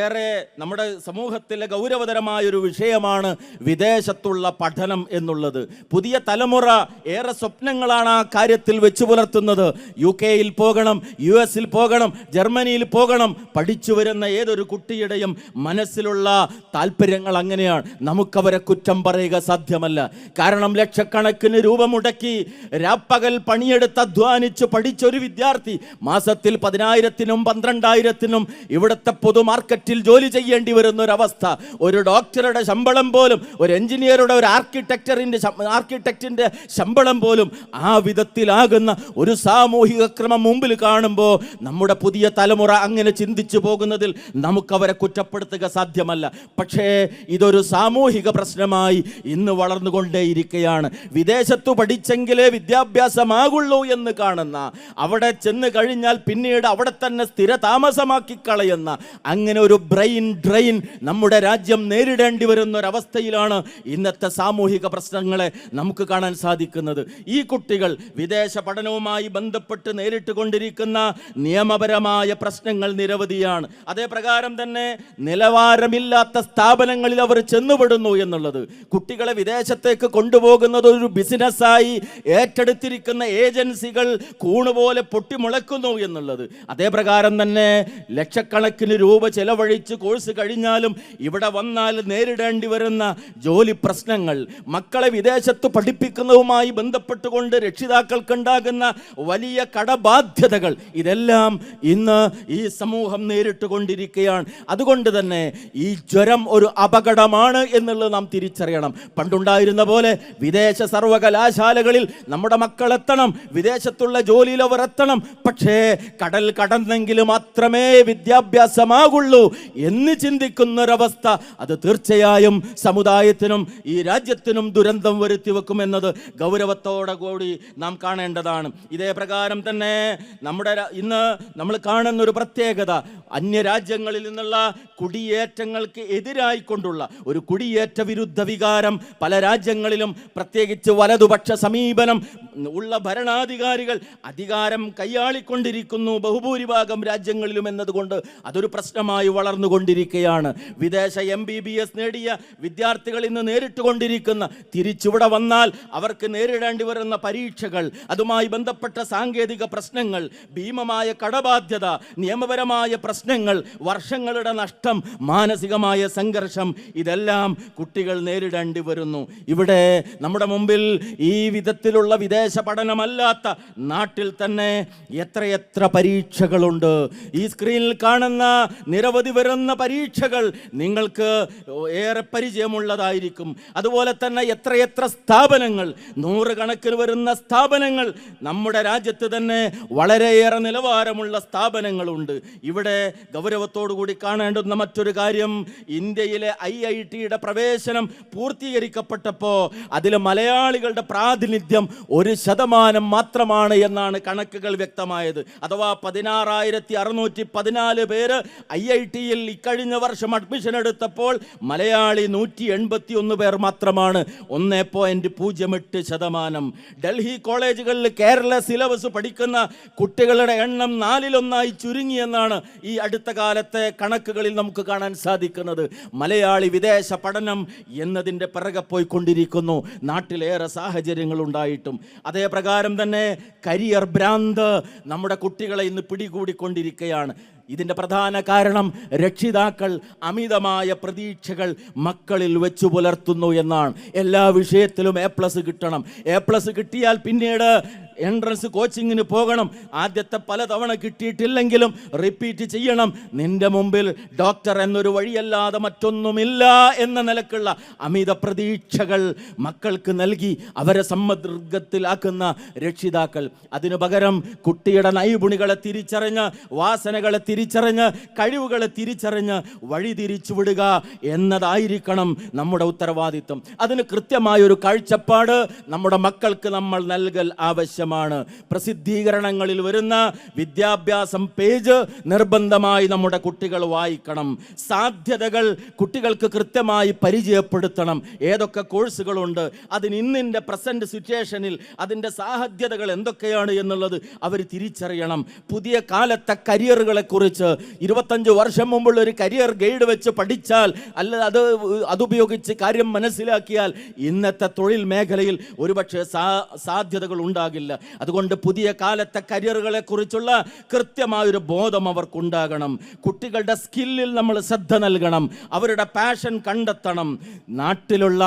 ഏറെ നമ്മുടെ സമൂഹത്തിലെ ഗൗരവതരമായൊരു വിഷയമാണ് വിദേശത്തുള്ള പഠനം എന്നുള്ളത്. പുതിയ തലമുറ ഏറെ സ്വപ്നങ്ങളാണ് ആ കാര്യത്തിൽ വെച്ചു പുലർത്തുന്നത്. UK-യിൽ പോകണം, US-ൽ പോകണം, ജർമ്മനിയിൽ പോകണം. പഠിച്ചു വരുന്ന ഏതൊരു കുട്ടിയുടെയും മനസ്സിലുള്ള താല്പര്യങ്ങൾ അങ്ങനെയാണ്. നമുക്കവരെ കുറ്റം പറയുക സാധ്യമല്ല. കാരണം ലക്ഷക്കണക്കിന് രൂപ മുടക്കി രാപ്പകൽ പണിയെടുത്ത് അധ്വാനിച്ച് പഠിച്ചൊരു വിദ്യാർത്ഥി മാസത്തിൽ 10,000-നും 12,000-നും ഇവിടുത്തെ പൊതു മാർക്കറ്റിൽ ജോലി ചെയ്യേണ്ടി വരുന്ന ഒരവസ്ഥ. ഒരു ഡോക്ടറുടെ ശമ്പളം പോലും, ഒരു എഞ്ചിനീയറുടെ, ഒരു ആർക്കിടെക്റ്റിൻ്റെ ശമ്പളം പോലും ആ വിധത്തിലാകുന്ന ഒരു സാമൂഹിക ക്രമം മുമ്പിൽ കാണുമ്പോൾ നമ്മുടെ പുതിയ തലമുറ അങ്ങനെ ചിന്തിച്ചു പോകുന്നതിൽ നമുക്കവരെ കുറ്റപ്പെടുത്തുക സാധ്യമല്ല. പക്ഷേ ഇതൊരു സാമൂഹിക പ്രശ്നമായി ഇന്ന് വളർന്നുകൊണ്ടേയിരിക്കുകയാണ്. വിദേശത്തു പഠിച്ചെങ്കിലേ വിദ്യാഭ്യാസമാകുള്ളൂ എന്ന് കാണുന്ന, അവിടെ ചെന്ന് കഴിഞ്ഞാൽ പിന്നീട് അവിടെ തന്നെ സ്ഥിര താമസമാക്കി കളയുന്ന അങ്ങനെ വലിയൊരു ബ്രെയിൻ ഡ്രെയിൻ നമ്മുടെ രാജ്യം നേരിടേണ്ടി വരുന്ന ഒരവസ്ഥയിലാണ് ഇന്നത്തെ സാമൂഹിക പ്രശ്നങ്ങളെ നമുക്ക് കാണാൻ സാധിക്കുന്നത്. ഈ കുട്ടികൾ വിദേശ പഠനവുമായി ബന്ധപ്പെട്ട് നേരിട്ട് കൊണ്ടിരിക്കുന്ന നിയമപരമായ പ്രശ്നങ്ങൾ നിരവധിയാണ്. അതേ പ്രകാരം തന്നെ നിലവാരമില്ലാത്ത സ്ഥാപനങ്ങളിൽ അവർ ചെന്നുപെടുന്നു എന്നുള്ളത്, കുട്ടികളെ വിദേശത്തേക്ക് കൊണ്ടുപോകുന്നത് ഒരു ബിസിനസ്സായി ഏറ്റെടുത്തിരിക്കുന്ന ഏജൻസികൾ കൂണുപോലെ പൊട്ടിമുളക്കുന്നു എന്നുള്ളത്. അതേ പ്രകാരം തന്നെ ലക്ഷക്കണക്കിന് രൂപ ചെലവഴിച്ച് കോഴ്സ് കഴിഞ്ഞാലും ഇവിടെ വന്നാൽ നേരിടേണ്ടി വരുന്ന ജോലി പ്രശ്നങ്ങൾ, മക്കളെ വിദേശത്ത് പഠിപ്പിക്കുന്നതുമായി ബന്ധപ്പെട്ടുകൊണ്ട് രക്ഷിതാക്കൾക്കുണ്ടാകുന്ന വലിയ കടബാധ്യതകൾ, ഇതെല്ലാം ഇന്ന് ഈ സമൂഹം നേരിട്ടുകൊണ്ടിരിക്കുകയാണ്. അതുകൊണ്ട് തന്നെ ഈ ജ്വരം ഒരു അപകടമാണ് എന്നുള്ളത് നാം തിരിച്ചറിയണം. പണ്ടുണ്ടായിരുന്ന പോലെ വിദേശ സർവകലാശാലകളിൽ നമ്മുടെ മക്കൾ എത്തണം, വിദേശത്തുള്ള ജോലിയിൽ അവർ എത്തണം, പക്ഷേ കടൽ കടന്നെങ്കിൽ മാത്രമേ വിദ്യാഭ്യാസമാകുള്ളൂ എന്ന് ചിന്തിക്കുന്നൊരവസ്ഥ അത് തീർച്ചയായും സമുദായത്തിനും ഈ രാജ്യത്തിനും ദുരന്തം വരുത്തി വെക്കുമെന്നത് ഗൗരവത്തോടെ കൂടി നാം കാണേണ്ടതാണ്. ഇതേ പ്രകാരം തന്നെ ഇന്ന് നമ്മൾ കാണുന്ന ഒരു പ്രത്യേകത, അന്യരാജ്യങ്ങളിൽ നിന്നുള്ള കുടിയേറ്റങ്ങൾക്ക് എതിരായിക്കൊണ്ടുള്ള ഒരു കുടിയേറ്റ വിരുദ്ധ വികാരം പല രാജ്യങ്ങളിലും, പ്രത്യേകിച്ച് വലതുപക്ഷ സമീപനം ഉള്ള ഭരണാധികാരികൾ അധികാരം കൈയാളിക്കൊണ്ടിരിക്കുന്നു ബഹുഭൂരിഭാഗം രാജ്യങ്ങളിലും എന്നതുകൊണ്ട് അതൊരു പ്രശ്നമായി വളർന്നുകൊണ്ടിരിക്കുകയാണ്. വിദേശ MBBS നേടിയ വിദ്യാർത്ഥികൾ ഇന്ന് നേരിട്ട് കൊണ്ടിരിക്കുന്ന, തിരിച്ചിവിടെ വന്നാൽ അവർക്ക് നേരിടേണ്ടി വരുന്ന പരീക്ഷകൾ, അതുമായി ബന്ധപ്പെട്ട സാങ്കേതിക പ്രശ്നങ്ങൾ, ഭീമമായ കടബാധ്യത, നിയമപരമായ പ്രശ്നങ്ങൾ, വർഷങ്ങളുടെ നഷ്ടം, മാനസികമായ സംഘർഷം, ഇതെല്ലാം കുട്ടികൾ നേരിടേണ്ടി വരുന്നു. ഇവിടെ നമ്മുടെ മുമ്പിൽ ഈ വിധത്തിലുള്ള വിദേശ പഠനമല്ലാത്ത നാട്ടിൽ തന്നെ എത്രയെത്ര പരീക്ഷകളുണ്ട്. ഈ സ്ക്രീനിൽ കാണുന്ന നിരവധി വരുന്ന പരീക്ഷകൾ നിങ്ങൾക്ക് ഏറെ പരിചയമുള്ളതായിരിക്കും. അതുപോലെ തന്നെ എത്രയെത്ര സ്ഥാപനങ്ങൾ, നൂറുകണക്കിന് വരുന്ന സ്ഥാപനങ്ങൾ നമ്മുടെ രാജ്യത്ത് തന്നെ വളരെയേറെ നിലവാരമുള്ള സ്ഥാപനങ്ങളുണ്ട്. ഇവിടെ ഗൗരവത്തോടു കൂടി കാണേണ്ടുന്ന മറ്റൊരു കാര്യം, ഇന്ത്യയിലെ IIT-യുടെ പ്രവേശനം പൂർത്തീകരിക്കപ്പെട്ടപ്പോൾ അതിൽ മലയാളികളുടെ പ്രാതിനിധ്യം 1% മാത്രമാണ് എന്നാണ് കണക്കുകൾ വ്യക്തമായത്. അഥവാ 16,614 പേര് IIT-യിൽ ഇക്കഴിഞ്ഞ വർഷം അഡ്മിഷൻ എടുത്തപ്പോൾ മലയാളി 181 പേർ മാത്രമാണ്, 1.08%. ഡൽഹി കോളേജുകളിൽ കേരള സിലബസ് പഠിക്കുന്ന കുട്ടികളുടെ എണ്ണം 4-1 ചുരുങ്ങിയെന്നാണ് ഈ അടുത്ത കാലത്തെ കണക്കുകളിൽ നമുക്ക് കാണാൻ സാധിക്കുന്നത്. മലയാളി വിദേശ പഠനം എന്നതിൻ്റെ പിറകെ പോയിക്കൊണ്ടിരിക്കുന്നു, നാട്ടിലേറെ സാഹചര്യങ്ങൾ ഉണ്ടായിട്ടും. അതേ പ്രകാരം തന്നെ കരിയർ ഭ്രാന്ത് നമ്മുടെ കുട്ടികളെ ഇന്ന് പിടികൂടിക്കൊണ്ടിരിക്കുകയാണ്. ഇതിൻ്റെ പ്രധാന കാരണം രക്ഷിതാക്കൾ അമിതമായ പ്രതീക്ഷകൾ മക്കളിൽ വെച്ചു പുലർത്തുന്നു എന്നാണ്. എല്ലാ വിഷയത്തിലും A+ കിട്ടണം, A+ കിട്ടിയാൽ പിന്നീട് എൻട്രൻസ് കോച്ചിങ്ങിന് പോകണം, ആദ്യത്തെ പല തവണ കിട്ടിയിട്ടില്ലെങ്കിലും റിപ്പീറ്റ് ചെയ്യണം, നിന്റെ മുമ്പിൽ ഡോക്ടർ എന്നൊരു വഴിയല്ലാതെ മറ്റൊന്നുമില്ല എന്ന നിലക്കുള്ള അമിത പ്രതീക്ഷകൾ മക്കൾക്ക് നൽകി അവരെ സമ്മർദ്ദത്തിലാക്കുന്ന രക്ഷിതാക്കൾ. അതിനു പകരം കുട്ടിയുടെ നൈപുണികളെ തിരിച്ചറിഞ്ഞ്, വാസനകളെ തിരിച്ചറിഞ്ഞ്, കഴിവുകളെ തിരിച്ചറിഞ്ഞ് വഴി തിരിച്ചുവിടുക എന്നതായിരിക്കണം നമ്മുടെ ഉത്തരവാദിത്വം. അതിന് കൃത്യമായൊരു കാഴ്ചപ്പാട് നമ്മുടെ മക്കൾക്ക് നമ്മൾ നൽകൽ ആവശ്യം. പ്രസിദ്ധീകരണങ്ങളിൽ വരുന്ന വിദ്യാഭ്യാസം പേജ് നിർബന്ധമായി നമ്മുടെ കുട്ടികൾ വായിക്കണം. സാധ്യതകൾ കുട്ടികൾക്ക് കൃത്യമായി പരിചയപ്പെടുത്തണം. ഏതൊക്കെ കോഴ്സുകളുണ്ട്, അതിന് ഇന്നിൻ്റെ പ്രസന്റ് സിറ്റുവേഷനിൽ അതിൻ്റെ സാധ്യതകൾ എന്തൊക്കെയാണ് എന്നുള്ളത് അവർ തിരിച്ചറിയണം. പുതിയ കാലത്തെ കരിയറുകളെ കുറിച്ച് 25 വർഷം മുമ്പുള്ള ഒരു കരിയർ ഗൈഡ് വെച്ച് പഠിച്ചാൽ, അല്ല അതുപയോഗിച്ച് കാര്യം മനസ്സിലാക്കിയാൽ ഇന്നത്തെ തൊഴിൽ മേഖലയിൽ ഒരുപക്ഷെ സാധ്യതകൾ ഉണ്ടാകില്ല. അതുകൊണ്ട് പുതിയ കാലത്തെ കരിയറുകളെ കുറിച്ചുള്ള കൃത്യമായൊരു ബോധം അവർക്കുണ്ടാകണം. കുട്ടികളുടെ സ്കില്ലിൽ നമ്മൾ ശ്രദ്ധ നൽകണം, അവരുടെ പാഷൻ കണ്ടെത്തണം. നാട്ടിലുള്ള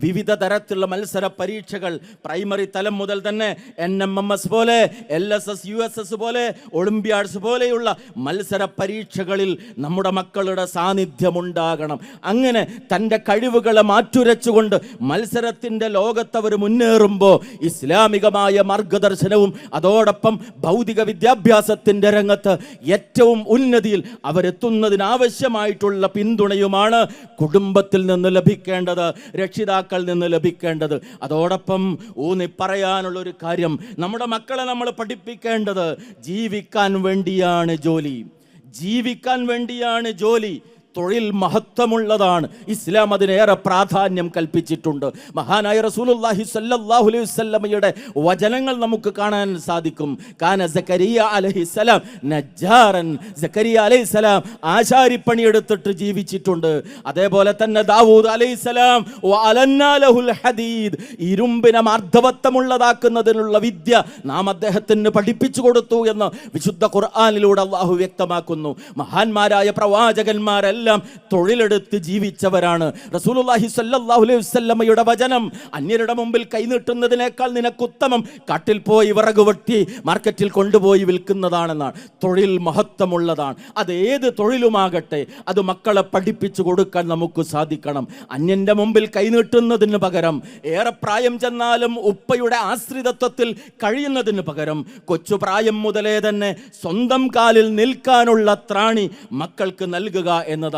വിവിധ തരത്തിലുള്ള മത്സര പരീക്ഷകൾ, പ്രൈമറി തലം മുതൽ തന്നെ NMMS പോലെ, LSS USS പോലെ, ഒളിമ്പ്യാഡ്സ് പോലെയുള്ള മത്സര പരീക്ഷകളിൽ നമ്മുടെ മക്കളുടെ സാന്നിധ്യമുണ്ടാകണം. അങ്ങനെ തൻ്റെ കഴിവുകളെ മാറ്റുരച്ചുകൊണ്ട് മത്സരത്തിൻ്റെ ലോകത്തവർ മുന്നേറുമ്പോൾ ഇസ്ലാമികമായ മാർഗദർശനവും അതോടൊപ്പം ഭൗതിക വിദ്യാഭ്യാസത്തിൻ്റെ രംഗത്ത് ഏറ്റവും ഉന്നതിയിൽ അവരെത്തുന്നതിനാവശ്യമായിട്ടുള്ള പിന്തുണയുമാണ് കുടുംബത്തിൽ നിന്ന് ലഭിക്കേണ്ടത്, രക്ഷിതാക്കളിൽ നിന്ന് ലഭിക്കേണ്ടത്. അതോടൊപ്പം ഊന്നി പറയാനുള്ളൊരു കാര്യം, നമ്മുടെ മക്കളെ നമ്മൾ പഠിപ്പിക്കേണ്ടത് ജീവിക്കാൻ വേണ്ടിയാണ് ജോലി. ജീവിക്കാൻ വേണ്ടിയാണ് ജോലി. തൊഴിൽ മഹത്വമുള്ളതാണ്. ഇസ്ലാം അതിനേറെ പ്രാധാന്യം കൽപ്പിച്ചിട്ടുണ്ട്. മഹാനായ റസൂലുള്ളാഹി സ്വല്ലല്ലാഹു അലൈഹി വസല്ലമയുടെ വചനങ്ങൾ നമുക്ക് കാണാൻ സാധിക്കും. കാന സക്കരിയ അലൈഹിസ്സലാം നജ്ജാറൻ. സക്കരിയ അലൈഹിസ്സലാം ആശാരിപ്പണി എടുത്തിട്ട് ജീവിച്ചിട്ടുണ്ട്. അതേപോലെ തന്നെ ദാവൂദ് അലൈഹിസ്സലാം വഅലന്നാ ലഹുൽ ഹദീദ്, ഇരുമ്പിനെ മാർദ്ദവത്വമുള്ളതാക്കുന്നതിനുള്ള വിദ്യ നാം അദ്ദേഹത്തിന് പഠിപ്പിച്ചു കൊടുത്തു എന്ന് വിശുദ്ധ ഖുർആനിലൂടെ അല്ലാഹു വ്യക്തമാക്കുന്നു. മഹാന്മാരായ പ്രവാചകന്മാരെല്ലാം തൊഴിലെടുത്ത് ജീവിച്ചവരാണ്. റസൂലുള്ളാഹി സ്വല്ലല്ലാഹു അലൈഹി വസല്ലമയുടെ വചനം, അന്യരുടെ മുമ്പിൽ കൈനീട്ടുന്നതിനേക്കാൾ നിനക്കുത്തമം കാട്ടിൽ പോയി വിറക് വെട്ടി മാർക്കറ്റിൽ കൊണ്ടുപോയി വിൽക്കുന്നതാണെന്നാണ്. തൊഴിൽ മഹത്വമുള്ളതാണ്. അത് ഏത് തൊഴിലുമാകട്ടെ, അത് മക്കളെ പഠിപ്പിച്ചു കൊടുക്കാൻ നമുക്ക് സാധിക്കണം. അന്യന്റെ മുമ്പിൽ കൈനീട്ടുന്നതിന് പകരം, ഏറെ പ്രായം ചെന്നാലും ഉപ്പയുടെ ആശ്രിതത്വത്തിൽ കഴിയുന്നതിന് പകരം, കൊച്ചുപ്രായം മുതലേ തന്നെ സ്വന്തം കാലിൽ നിൽക്കാനുള്ള ത്രാണി മക്കൾക്ക് നൽകുക എന്നതാണ്.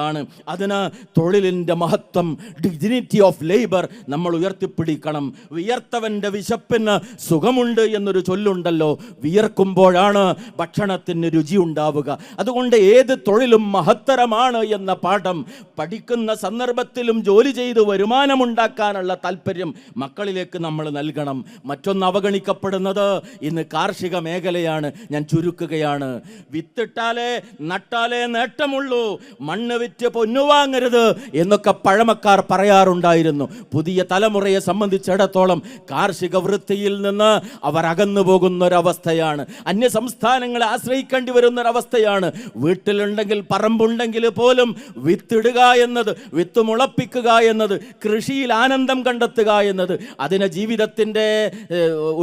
അതിന് തൊഴിലിൻ്റെ മഹത്വം, ഡിഗ്നിറ്റി ഓഫ് ലേബർ നമ്മൾ ഉയർത്തിപ്പിടിക്കണം. വിയർത്തവൻ്റെ വിശപ്പിന് സുഖമുണ്ട് എന്നൊരു ചൊല്ലുണ്ടല്ലോ. വിയർക്കുമ്പോഴാണ് ഭക്ഷണത്തിന് രുചി ഉണ്ടാവുക. അതുകൊണ്ട് ഏത് തൊഴിലും മഹത്തരമാണ് എന്ന പാഠം പഠിക്കുന്ന സന്ദർഭത്തിലും ജോലി ചെയ്ത് വരുമാനമുണ്ടാക്കാനുള്ള താല്പര്യം മക്കളിലേക്ക് നമ്മൾ നൽകണം. മറ്റൊന്ന് അവഗണിക്കപ്പെടുന്നത് ഇന്ന് കാർഷിക മേഖലയാണ്. ഞാൻ ചുരുക്കുകയാണ്. വിത്തിട്ടാലേ നട്ടാലേ നേട്ടമുള്ളൂ, മണ്ണ് വിറ്റ് പൊന്നു വാങ്ങരുത് എന്നൊക്കെ പഴമക്കാർ പറയാറുണ്ടായിരുന്നു. പുതിയ തലമുറയെ സംബന്ധിച്ചിടത്തോളം കാർഷിക വൃത്തിയിൽ നിന്ന് അവർ അകന്നു പോകുന്നൊരവസ്ഥയാണ്. അന്യ സംസ്ഥാനങ്ങളെ ആശ്രയിക്കേണ്ടി വരുന്നൊരവസ്ഥയാണ്. വീട്ടിലുണ്ടെങ്കിൽ പറമ്പുണ്ടെങ്കിൽ പോലും വിത്തിടുക എന്നത്, വിത്ത് മുളപ്പിക്കുക എന്നത്, കൃഷിയിൽ ആനന്ദം കണ്ടെത്തുക എന്നത്, അതിനെ ജീവിതത്തിൻ്റെ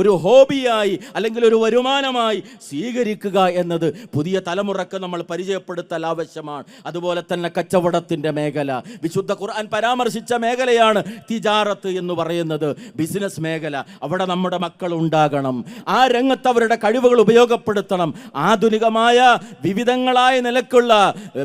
ഒരു ഹോബിയായി അല്ലെങ്കിൽ ഒരു വരുമാനമായി സ്വീകരിക്കുക എന്നത് പുതിയ തലമുറക്ക് നമ്മൾ പരിചയപ്പെടുത്തൽ ആവശ്യമാണ്. അതുപോലെ തന്നെ കച്ചവടത്തിൻ്റെ മേഖല, വിശുദ്ധ ഖുർആൻ പരാമർശിച്ച മേഖലയാണ് തിജാറത്ത് എന്ന് പറയുന്നത്, ബിസിനസ് മേഖല. അവിടെ നമ്മുടെ മക്കൾ ഉണ്ടാകണം. ആ രംഗത്ത് അവരുടെ കഴിവുകൾ ഉപയോഗപ്പെടുത്തണം. ആധുനികമായ വിവിധങ്ങളായ നിലക്കുള്ള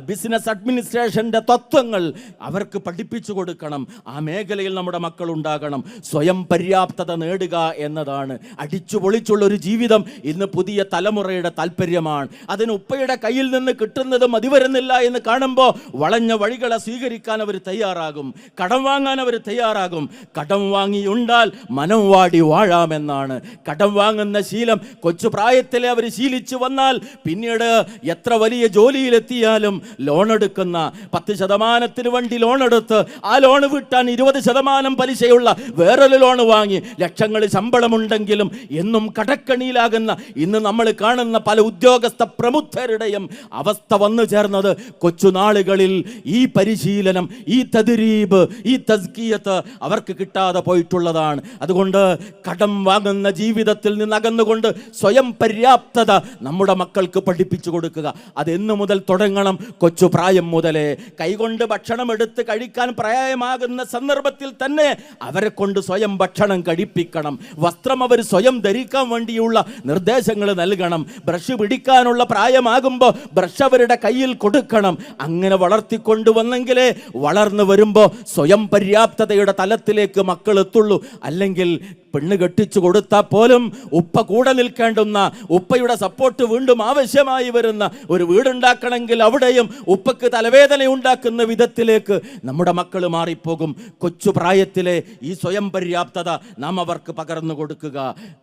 ബിസിനസ് അഡ്മിനിസ്ട്രേഷൻ്റെ തത്വങ്ങൾ അവർക്ക് പഠിപ്പിച്ചു കൊടുക്കണം. ആ മേഖലയിൽ നമ്മുടെ മക്കൾ ഉണ്ടാകണം. സ്വയം പര്യാപ്തത നേടുക എന്നതാണ്. അടിച്ചു പൊളിച്ചുള്ള ഒരു ജീവിതം ഇന്ന് പുതിയ തലമുറയുടെ താല്പര്യമാണ്. അതിന് ഉപ്പയുടെ കയ്യിൽ നിന്ന് കിട്ടുന്നത് മതി വരുന്നില്ല എന്ന് കാണുമ്പോൾ വളഞ്ഞ വഴികളെ സ്വീകരിക്കാൻ അവർ തയ്യാറാകും. കടം വാങ്ങാൻ അവർ തയ്യാറാകും. കടം വാങ്ങിയുണ്ടാൽ മനം വാടി വാഴാമെന്നാണ്. കടം വാങ്ങുന്ന ശീലം കൊച്ചു പ്രായത്തിലെ അവർ ശീലിച്ചു വന്നാൽ പിന്നീട് എത്ര വലിയ ജോലിയിലെത്തിയാലും ലോൺ എടുക്കുന്ന 10% വണ്ടി ലോൺ എടുത്ത് ആ ലോൺ വിട്ടാൻ 20% പലിശയുള്ള വേറൊരു ലോൺ വാങ്ങി ലക്ഷങ്ങൾ ശമ്പളമുണ്ടെങ്കിലും എന്നും കടക്കണിയിലാകുന്ന ഇന്ന് നമ്മൾ കാണുന്ന പല ഉദ്യോഗസ്ഥ പ്രമുഖരുടെയും അവസ്ഥ വന്നു ചേർന്നത് കൊച്ചുനാളുകളിൽ ഈ പരിശീലനം, ഈ തദ്രീബ്, ഈ തസ്കിയത്ത് അവർക്ക് കിട്ടാതെ പോയിട്ടുള്ളതാണ്. അതുകൊണ്ട് കടം വാങ്ങുന്ന ജീവിതത്തിൽ നിന്ന് അകന്നുകൊണ്ട് സ്വയം പര്യാപ്തത നമ്മുടെ മക്കൾക്ക് പഠിപ്പിച്ചു കൊടുക്കുക. അതെന്നു മുതൽ തുടങ്ങണം? കൊച്ചു പ്രായം മുതലേ. കൈകൊണ്ട് ഭക്ഷണം എടുത്ത് കഴിക്കാൻ പ്രായമാകുന്ന സന്ദർഭത്തിൽ തന്നെ അവരെ കൊണ്ട് സ്വയം ഭക്ഷണം കഴിപ്പിക്കണം. വസ്ത്രം അവർ സ്വയം ധരിക്കാൻ വേണ്ടിയുള്ള നിർദ്ദേശങ്ങൾ നൽകണം. ബ്രഷ് പിടിക്കാനുള്ള പ്രായമാകുമ്പോൾ ബ്രഷ് അവരുടെ കയ്യിൽ കൊടുക്കണം. അങ്ങനെ വളർത്തിക്കൊണ്ടുവന്നെങ്കിലേ വളർന്നു വരുമ്പോൾ സ്വയം പര്യാപ്തതയുടെ തലത്തിലേക്ക് മക്കൾ എത്തുള്ളൂ. അല്ലെങ്കിൽ പെണ്ണ് കെട്ടിച്ചു കൊടുത്താൽ പോലും ഉപ്പ കൂടെ നിൽക്കേണ്ടുന്ന, ഉപ്പയുടെ സപ്പോർട്ട് വീണ്ടും ആവശ്യമായി വരുന്ന ഒരു വീടുണ്ടാക്കണമെങ്കിൽ അവിടെയും ഉപ്പക്ക് തലവേദന ഉണ്ടാക്കുന്ന വിധത്തിലേക്ക് നമ്മുടെ മക്കൾ മാറിപ്പോകും. കൊച്ചു പ്രായത്തിലെ ഈ സ്വയം പര്യാപ്തത നാം അവർക്ക് പകർന്നു കൊടുക്കുക.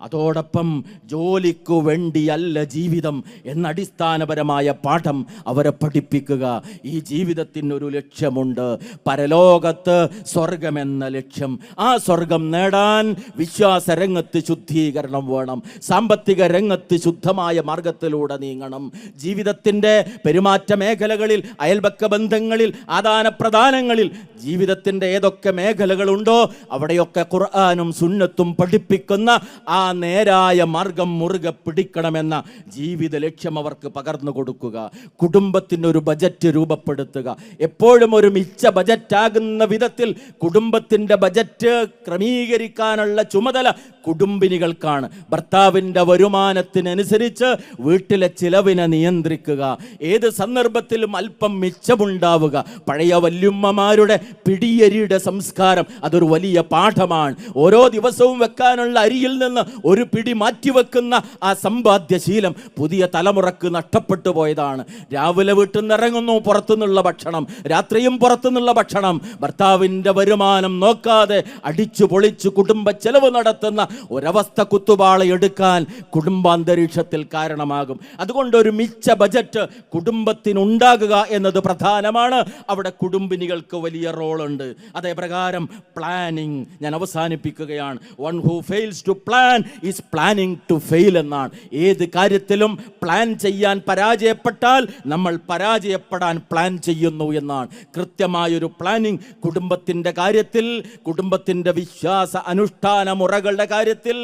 അതോടൊപ്പം ജോലിക്കു വേണ്ടിയല്ല ജീവിതം എന്ന അടിസ്ഥാനപരമായ പാഠം അവരെ പഠിപ്പിക്കുക. ഈ ജീവിതത്തിനൊരു ലക്ഷ്യമുണ്ട്, പരലോകത്ത് സ്വർഗമെന്ന ലക്ഷ്യം. ആ സ്വർഗം നേടാൻ വിശ്വാസ രംഗത്ത് ശുദ്ധീകരണം വേണം. സാമ്പത്തിക രംഗത്ത് ശുദ്ധമായ മാർഗത്തിലൂടെ നീങ്ങണം. ജീവിതത്തിൻ്റെ പെരുമാറ്റ മേഖലകളിൽ, അയൽപക്ക ബന്ധങ്ങളിൽ, ആദാനപ്രദാനങ്ങളിൽ ജീവിതത്തിൻ്റെ ഏതൊക്കെ മേഖലകളുണ്ടോ അവിടെയൊക്കെ ഖുർആനും സുന്നത്തും പഠിപ്പിക്കുന്ന ആ നേരായ മാർഗം മുറുകെ പിടിക്കണമെന്ന ജീവിത ലക്ഷ്യം അവർക്ക് പകർന്നു കൊടുക്കുക. കുടുംബത്തിനൊരു ബജറ്റ് രൂപപ്പെടുത്തുക. എപ്പോഴും ഒരു മിച്ച ബജറ്റാകുന്ന വിധത്തിൽ കുടുംബത്തിൻ്റെ ബജറ്റ് ക്രമീകരിക്കാനുള്ള ചുമ ചുമതല കുടുംബിനികൾക്കാണ്. ഭർത്താവിൻ്റെ വരുമാനത്തിനനുസരിച്ച് വീട്ടിലെ ചിലവിനെ നിയന്ത്രിക്കുക, ഏത് സന്ദർഭത്തിലും അല്പം മിച്ചമുണ്ടാവുക. പഴയ വല്യുമ്മമാരുടെ പിടിയരിയുടെ സംസ്കാരം അതൊരു വലിയ പാഠമാണ്. ഓരോ ദിവസവും വെക്കാനുള്ള അരിയിൽ നിന്ന് ഒരു പിടി മാറ്റിവെക്കുന്ന ആ സമ്പാദ്യശീലം പുതിയ തലമുറക്ക് നഷ്ടപ്പെട്ടു പോയതാണ്. രാവിലെ വീട്ടിൽ നിന്ന് ഇറങ്ങുന്നു, പുറത്തുനിന്നുള്ള ഭക്ഷണം, രാത്രിയും പുറത്തുനിന്നുള്ള ഭക്ഷണം. ഭർത്താവിൻ്റെ വരുമാനം നോക്കാതെ അടിച്ചു പൊളിച്ചു കുടുംബ ചെലവ് നടത്തുന്ന ഒരവസ്ഥ കുത്തുപാളയെടുക്കാൻ കുടുംബാന്തരീക്ഷത്തിൽ കാരണമാകും. അതുകൊണ്ട് ഒരു മിച്ച ബജറ്റ് കുടുംബത്തിനുണ്ടാകുക എന്നത് പ്രധാനമാണ്. അവിടെ കുടുംബിനികൾക്ക് വലിയ റോളുണ്ട്. അതേ പ്രകാരം പ്ലാനിങ്, ഞാൻ അവസാനിപ്പിക്കുകയാണ്. One who fails to plan is planning to fail എന്നാണ്. ഏത് കാര്യത്തിലും പ്ലാൻ ചെയ്യാൻ പരാജയപ്പെട്ടാൽ നമ്മൾ പരാജയപ്പെടാൻ പ്ലാൻ ചെയ്യുന്നു എന്നാണ്. കൃത്യമായൊരു പ്ലാനിങ് കുടുംബത്തിൻ്റെ കാര്യത്തിൽ, കുടുംബത്തിൻ്റെ വിശ്വാസ അനുഷ്ഠാന മുറകളുടെ കാര്യത്തിൽ,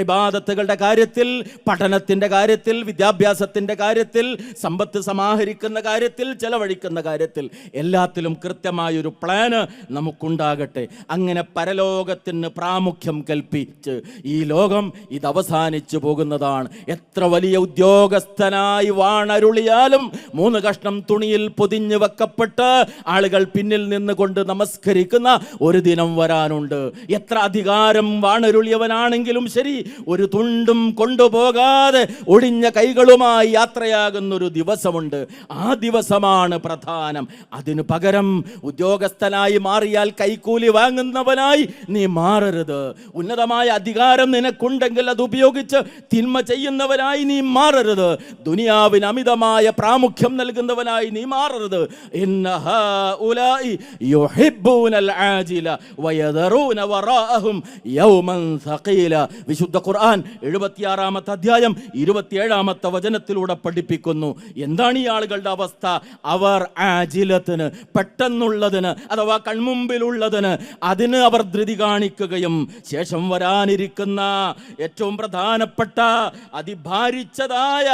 ഇബാദത്തുകളുടെ കാര്യത്തിൽ, പഠനത്തിൻ്റെ കാര്യത്തിൽ, വിദ്യാഭ്യാസത്തിൻ്റെ കാര്യത്തിൽ, സമ്പത്ത് സമാഹരിക്കുന്ന കാര്യത്തിൽ, ചെലവഴിക്കുന്ന കാര്യത്തിൽ, എല്ലാത്തിലും കൃത്യമായൊരു പ്ലാന് നമുക്കുണ്ടാകട്ടെ. അങ്ങനെ പരലോകത്തിന് പ്രാമുഖ്യം കൽപ്പിച്ച് ഈ ലോകം ഇത് അവസാനിച്ചു പോകുന്നതാണ്. എത്ര വലിയ ഉദ്യോഗസ്ഥനായി വാണരുളിയാലും 3 കഷ്ണം തുണിയിൽ പൊതിഞ്ഞു വെക്കപ്പെട്ട് ആളുകൾ പിന്നിൽ നിന്നുകൊണ്ട് നമസ്കരിക്കുന്ന ഒരു ദിനം വരാനുണ്ട്. എത്ര അധികാരം വാണരുളിയവനാണെങ്കിലും ശരി, ഒരു തുണ്ടും കൊണ്ടുപോകാതെ ഒടിഞ്ഞ കൈകളുമായി യാത്രയാകുന്നൊരു ദിവസമുണ്ട്. ആ ദിവസമാണ് പ്രധാനം. അതിനു പകരം ഉദ്യോഗസ്ഥനായി മാറിയാൽ കൈക്കൂലി വാങ്ങുന്നവനായി നീ മാറരുത്. ഉന്നതമായ അധികാരം നിനക്കുണ്ടെങ്കിൽ അത് ഉപയോഗിച്ച് തിന്മ ചെയ്യുന്നവനായി നീ മാറരുത്. ദുനിയാവിന് അമിതമായ പ്രാമുഖ്യം നൽകുന്നവനായി നീ മാറരുത്. ഇന്ന ഹഉലാഇ യുഹിബ്ബൂനൽ ആജില വയദറൂന വറാഅഹും യൗമൻ സഖീല. വിശുദ്ധ ഖുർആൻ 76-ാമത്തെ അധ്യായം 27-ാമത്തെ വചനത്തിലൂടെ പഠിപ്പിക്കുന്നു. എന്താണ് ഈ ആളുകളുടെ അവസ്ഥ? അവർ ആജിലത്തിന്, പെട്ടെന്നുള്ളതിന് അഥവാ കൺമുമ്പിലുള്ളതിന്, അതിന് അവർ ധൃതി കാണിക്കുകയും ശേഷം വരാനിരിക്കുന്ന ഏറ്റവും പ്രധാനപ്പെട്ട അതിഭാരിച്ചതായ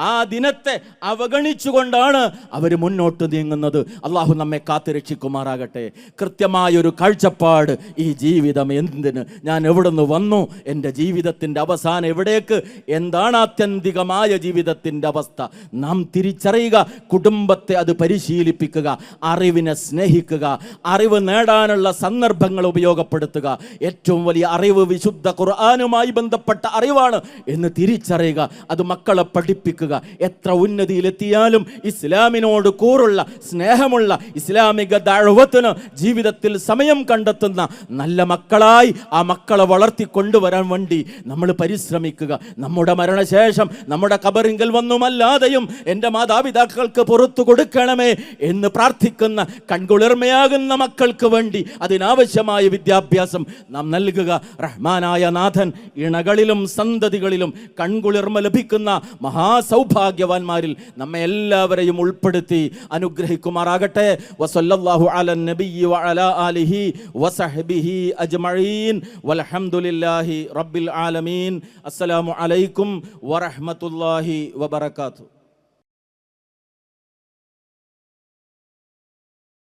ആ ദിനത്തെ അവഗണിച്ചുകൊണ്ടാണ് അവർ മുന്നോട്ട് നീങ്ങുന്നത്. അള്ളാഹു നമ്മെ കാത്തുരക്ഷിക്കുമാറാകട്ടെ. കൃത്യമായൊരു കാഴ്ചപ്പാട്, ഈ ജീവിതം എന്തിന്, ഞാൻ എവിടുന്ന് വന്നു, എൻ്റെ ജീവിതത്തിൻ്റെ അവസാനം എവിടേക്ക്, എന്താണ് ആത്യന്തികമായ ജീവിതത്തിൻ്റെ അവസ്ഥ, നാം തിരിച്ചറിയുക. കുടുംബത്തെ അത് പരിശീലിപ്പിക്കുക, അറിവിനെ സ്നേഹിക്കുക, അറിവ് നേടാനുള്ള സന്ദർഭങ്ങൾ ഉപയോഗപ്പെടുത്തുക. ഏറ്റവും വലിയ അറിവ് വിശുദ്ധ ഖുർആനുമായി ബന്ധപ്പെട്ട അറിവാണ് എന്ന് തിരിച്ചറിയുക. അത് മക്കളെ പഠിപ്പിക്കുക. എത്ര ഉന്നതിയിലെത്തിയാലും ഇസ്ലാമിനോട് കൂറുള്ള, സ്നേഹമുള്ള, ഇസ്ലാമിക ദഅവത്തിന് ജീവിതത്തിൽ സമയം കണ്ടെത്തുന്ന നല്ല മക്കളായി ആ മക്കളെ വളർത്തിക്കൊണ്ടുവരാൻ വേണ്ടി നമ്മൾ പരിശ്രമിക്കുക. നമ്മുടെ മരണശേഷം നമ്മുടെ ഖബറിങ്കൽ വന്നുമല്ലാതെയും എൻ്റെ മാതാപിതാക്കൾക്ക് പുറത്തു കൊടുക്കണമേ എന്ന് പ്രാർത്ഥിക്കുന്ന കൺകുളിർമയാകുന്ന മക്കൾക്ക് വേണ്ടി അതിനാവശ്യമായ വിദ്യാഭ്യാസം നാം നൽകുക. റഹ്മാനായ നാഥൻ ഇണകളിലും സന്തതികളിലും കൺകുളിർമ ലഭിക്കുന്ന മഹാസൗഭാഗ്യവാന്മാരിൽ നമ്മെ എല്ലാവരെയും ഉൾപ്പെടുത്തി അനുഗ്രഹിക്കുമാറാകട്ടെ. വസല്ലല്ലാഹു അലൻ നബിയ്യി വഅലാ ആലിഹി വസഹ്ബിഹി അജ്മഈൻ വൽഹംദുലില്ലാഹി റബ്ബിൽ ആലമീൻ. അസ്സലാമു അലൈക്കും വറഹ്മത്തുള്ളാഹി വബറകാതുഹു.